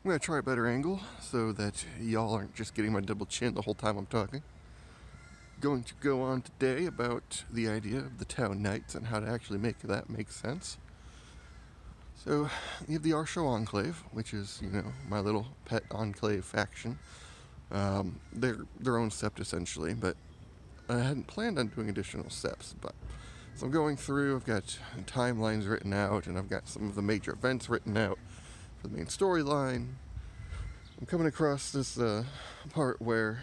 I'm going to try a better angle so that y'all aren't just getting my double chin the whole time I'm talking. Going to go on today about the idea of the town knights and how to actually make that make sense. So, you have the Ar'sho Enclave, which is, my little pet enclave faction. They're their own sept essentially, but I hadn't planned on doing additional septs, so I'm going through, I've got timelines written out, and I've got some of the major events written out for the main storyline. I'm coming across this part where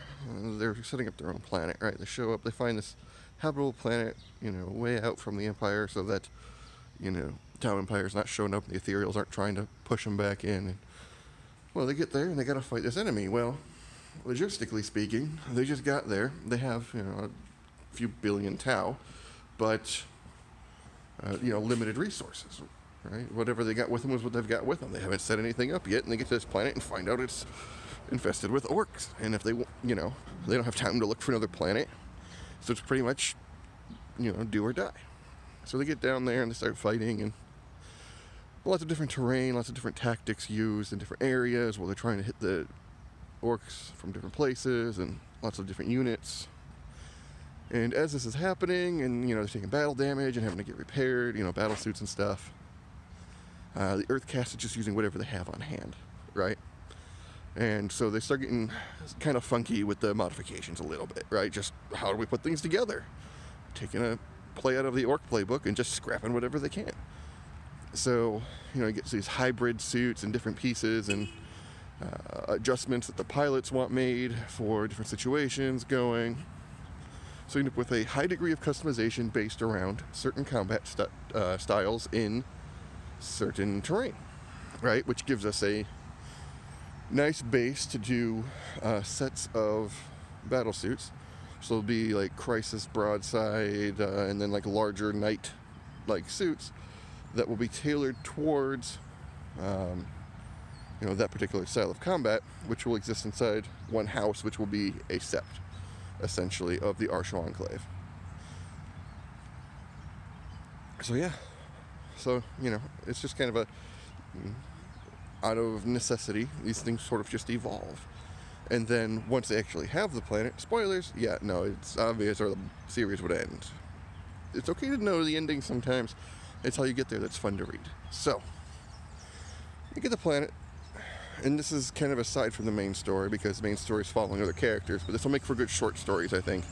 they're setting up their own planet, right? They show up, they find this habitable planet, way out from the Empire, so that, the town Empire's not showing up, and the Ethereals aren't trying to push them back in. And, well, they get there, and they gotta fight this enemy. Well, logistically speaking, they just got there. They have, a few billion Tau, but, limited resources, right? Whatever they got with them was what they've got with them. They haven't set anything up yet, and they get to this planet and find out it's infested with orcs. And if they, they don't have time to look for another planet, so it's pretty much, do or die. So they get down there and they start fighting, and lots of different terrain, lots of different tactics used in different areas while they're trying to hit the orcs from different places, and lots of different units. And as this is happening, and they're taking battle damage and having to get repaired, battlesuits and stuff, the Earth cast is just using whatever they have on hand, right? And so they start getting kind of funky with the modifications a little bit, right? Just how do we put things together? Taking a play out of the orc playbook and just scrapping whatever they can. So, you get these hybrid suits and different pieces and adjustments that the pilots want made for different situations going. So you end up with a high degree of customization based around certain combat styles in certain terrain, right? Which gives us a nice base to do sets of battlesuits. So it'll be like Crisis Broadside and then like larger knight-like suits that will be tailored towards that particular style of combat, which will exist inside one house, which will be a sept, essentially, of the Ar'sho Enclave. So yeah, it's just kind of a, out of necessity, these things sort of just evolve. And then once they actually have the planet, spoilers, it's obvious or the series would end. It's okay to know the ending sometimes. It's how you get there that's fun to read. So, you get the planet, and this is kind of aside from the main story, because the main story is following other characters, but this will make for good short stories, I think.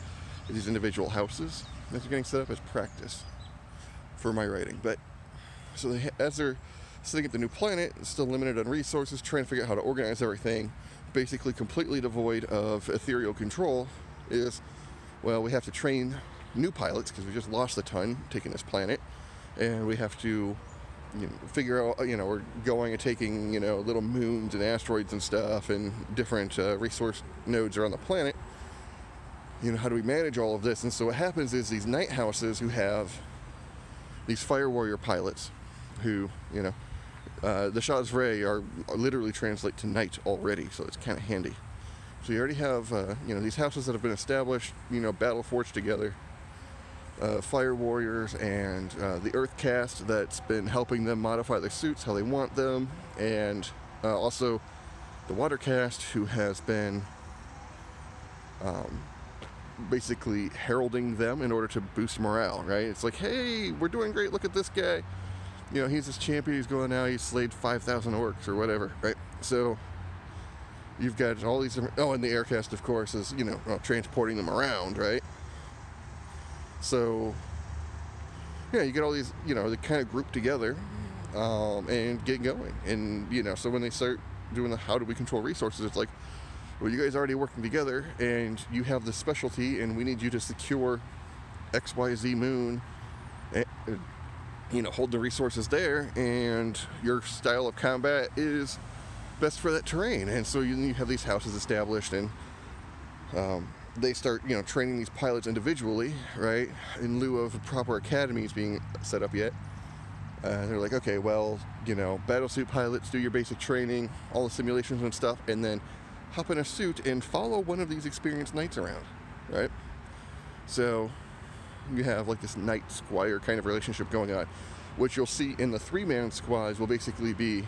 These individual houses that are getting set up as practice for my writing. But, so as they're setting up the new planet, still limited on resources, trying to figure out how to organize everything, basically completely devoid of ethereal control, is, well, we have to train new pilots, because we just lost a ton taking this planet, and we have to figure out, we're going and taking, little moons and asteroids and stuff and different resource nodes around the planet. How do we manage all of this? And so what happens is these night houses who have these fire warrior pilots who, the Shah's Ray are literally translate to knight already, so it's kind of handy. So you already have, these houses that have been established, battle forged together, fire warriors, and the earth cast that's been helping them modify their suits how they want them, and also the water cast who has been basically heralding them in order to boost morale, right? It's like, hey, we're doing great, look at this guy. He's this champion, he's going out, he's slayed 5,000 orcs or whatever, right? So you've got all these different, and the aircast, of course, is, transporting them around, right? So, you get all these, they kind of group together and get going. And, so when they start doing the how do we control resources, it's like, well, you guys are already working together, and you have this specialty, and we need you to secure XYZ moon, and, hold the resources there, and your style of combat is best for that terrain. And so you have these houses established, and they start, training these pilots individually, right, in lieu of proper academies being set up yet. They're like, okay, well, battlesuit pilots, do your basic training, all the simulations and stuff, and then hop in a suit and follow one of these experienced knights around, right? So you have like this knight squire kind of relationship going on, which you'll see in the 3-man squads will basically be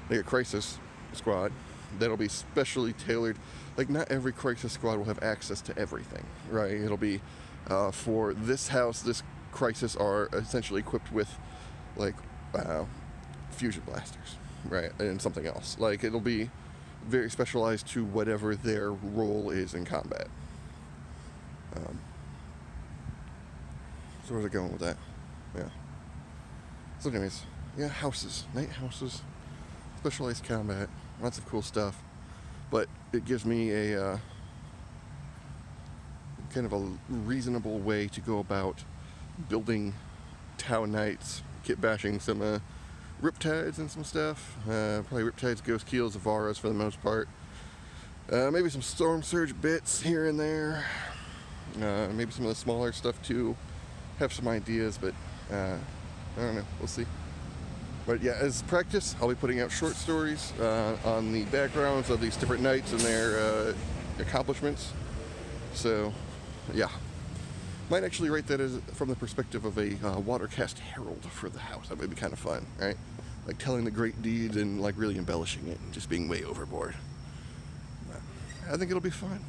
like a crisis squad that'll be specially tailored. Like, not every crisis squad will have access to everything, right? It'll be for this house, this crisis are essentially equipped with like fusion blasters, right, and something else. Like, it'll be very specialized to whatever their role is in combat. So where's it going with that? Yeah. So anyways, yeah, houses, night houses, specialized combat, lots of cool stuff. But it gives me a kind of a reasonable way to go about building town knights, kit bashing some riptides and some stuff. Probably riptides, ghost keels, avaras for the most part. Maybe some storm surge bits here and there. Maybe some of the smaller stuff too. Have some ideas, but I don't know. We'll see. But yeah, as practice, I'll be putting out short stories on the backgrounds of these different knights and their accomplishments. So, yeah. Might actually write that as from the perspective of a watercast herald for the house. That would be kind of fun, right? Like telling the great deeds and like really embellishing it and just being way overboard. I think it'll be fun.